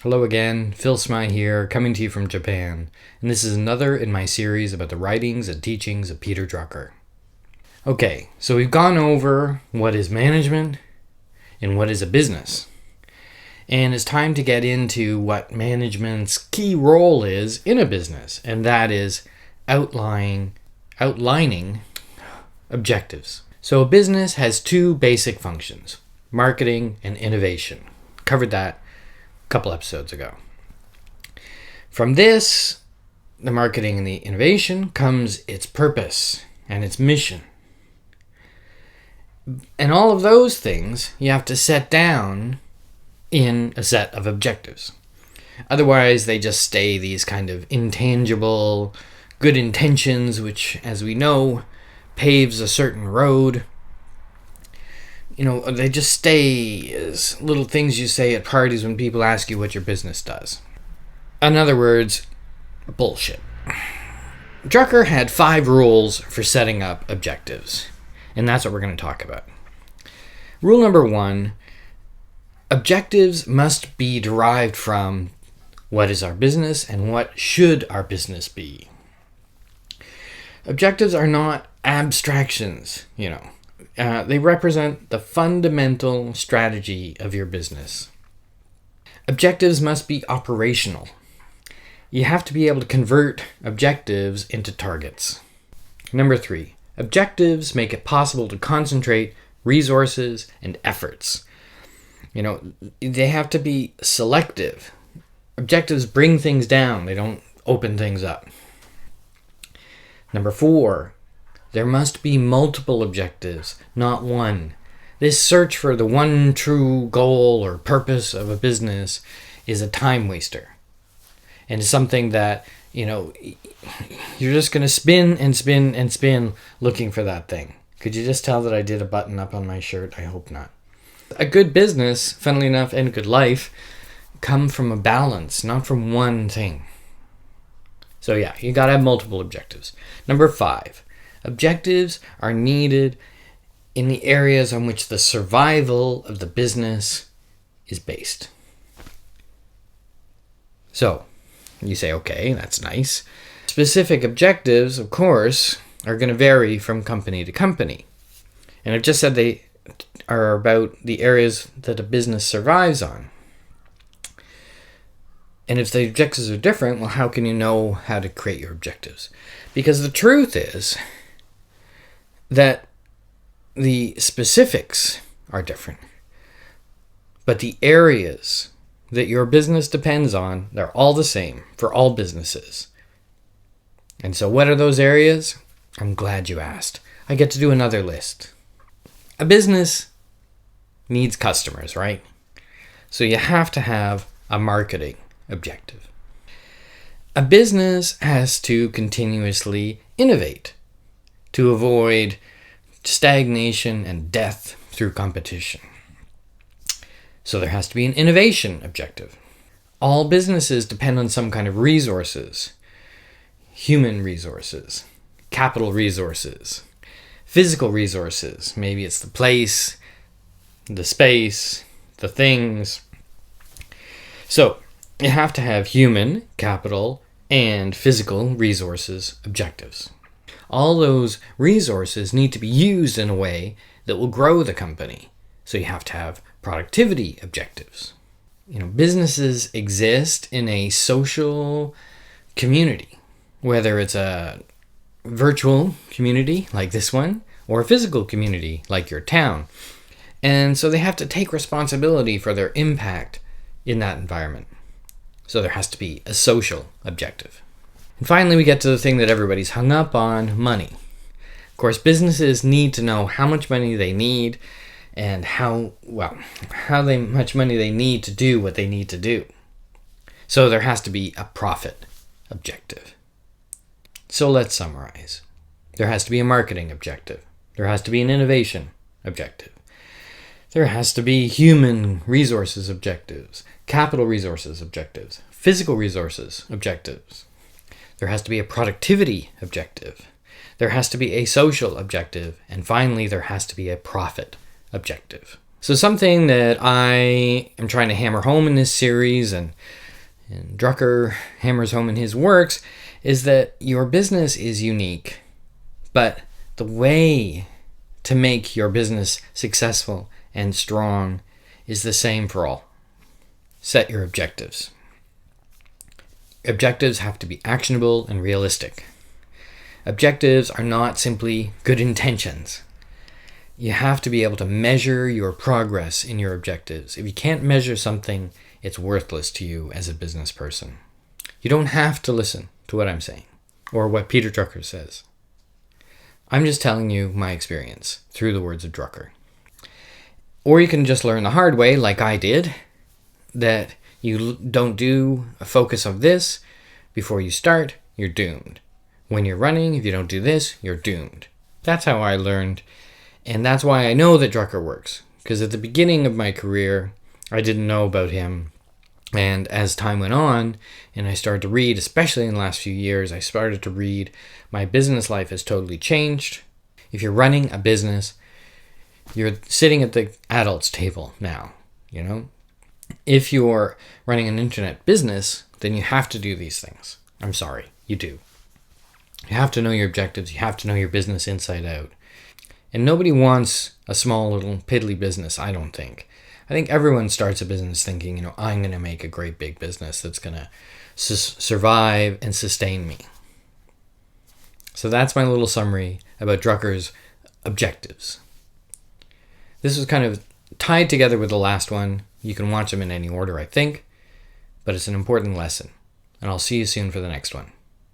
Hello again, Phil Smy here, coming to you from Japan, and this is another in my series about the writings and teachings of Peter Drucker. Okay, so we've gone over what is management and what is a business, and it's time to get into what management's key role is in a business, and that is outlining objectives. So a business has two basic functions, marketing and innovation. Covered that couple episodes ago. From this, the marketing and the innovation, comes its purpose and its mission. And all of those things you have to set down in a set of objectives. Otherwise, they just stay these kind of intangible good intentions, which, as we know, paves a certain road. They just stay as little things you say at parties when people ask you what your business does. In other words, bullshit. Drucker had 5 rules for setting up objectives, and that's what we're going to talk about. Rule number 1, objectives must be derived from what is our business and what should our business be. Objectives are not abstractions, They represent the fundamental strategy of your business. Objectives must be operational. You have to be able to convert objectives into targets. Number 3, objectives make it possible to concentrate resources and efforts. They have to be selective. Objectives bring things down, they don't open things up. Number 4, there must be multiple objectives, not one. This search for the one true goal or purpose of a business is a time waster. And it's something that, you're just going to spin and spin and spin looking for that thing. Could you just tell that I did a button up on my shirt? I hope not. A good business, funnily enough, and a good life come from a balance, not from one thing. So yeah, you got to have multiple objectives. Number 5. Objectives are needed in the areas on which the survival of the business is based. So, you say, okay, that's nice. Specific objectives, of course, are going to vary from company to company. And I've just said they are about the areas that a business survives on. And if the objectives are different, well, how can you know how to create your objectives? Because the truth is that the specifics are different, but the areas that your business depends on, they're all the same for all businesses. And so what are those areas? I'm glad you asked. I get to do another list. A business needs customers, right? So you have to have a marketing objective. A business has to continuously innovate to avoid stagnation and death through competition. So there has to be an innovation objective. All businesses depend on some kind of resources. Human resources, capital resources, physical resources. Maybe it's the place, the space, the things. So you have to have human, capital, and physical resources objectives. All those resources need to be used in a way that will grow the company. So you have to have productivity objectives. Businesses exist in a social community, whether it's a virtual community like this one or a physical community like your town. And so they have to take responsibility for their impact in that environment. So there has to be a social objective. And finally, we get to the thing that everybody's hung up on, money. Of course, businesses need to know how much money they need and how much money they need to do what they need to do. So there has to be a profit objective. So let's summarize. There has to be a marketing objective. There has to be an innovation objective. There has to be human resources objectives, capital resources objectives, physical resources objectives. There has to be a productivity objective. There has to be a social objective. And finally, there has to be a profit objective. So something that I am trying to hammer home in this series, and Drucker hammers home in his works, is that your business is unique, but the way to make your business successful and strong is the same for all. Set your objectives. Objectives have to be actionable and realistic. Objectives are not simply good intentions. You have to be able to measure your progress in your objectives. If you can't measure something, it's worthless to you as a business person. You don't have to listen to what I'm saying or what Peter Drucker says. I'm just telling you my experience through the words of Drucker. Or you can just learn the hard way, like I did, that you don't do a focus of this before you start, you're doomed. When you're running, if you don't do this, you're doomed. That's how I learned. And that's why I know that Drucker works. Because at the beginning of my career, I didn't know about him. And as time went on, and I started to read, especially in the last few years, I started to read, my business life has totally changed. If you're running a business, you're sitting at the adults' table now, you know? If you're running an internet business, then you have to do these things. I'm sorry, you do. You have to know your objectives. You have to know your business inside out. And nobody wants a small little piddly business, I don't think. I think everyone starts a business thinking, I'm going to make a great big business that's going to survive and sustain me. So that's my little summary about Drucker's objectives. This was kind of tied together with the last one. You can watch them in any order, I think, but it's an important lesson. And I'll see you soon for the next one.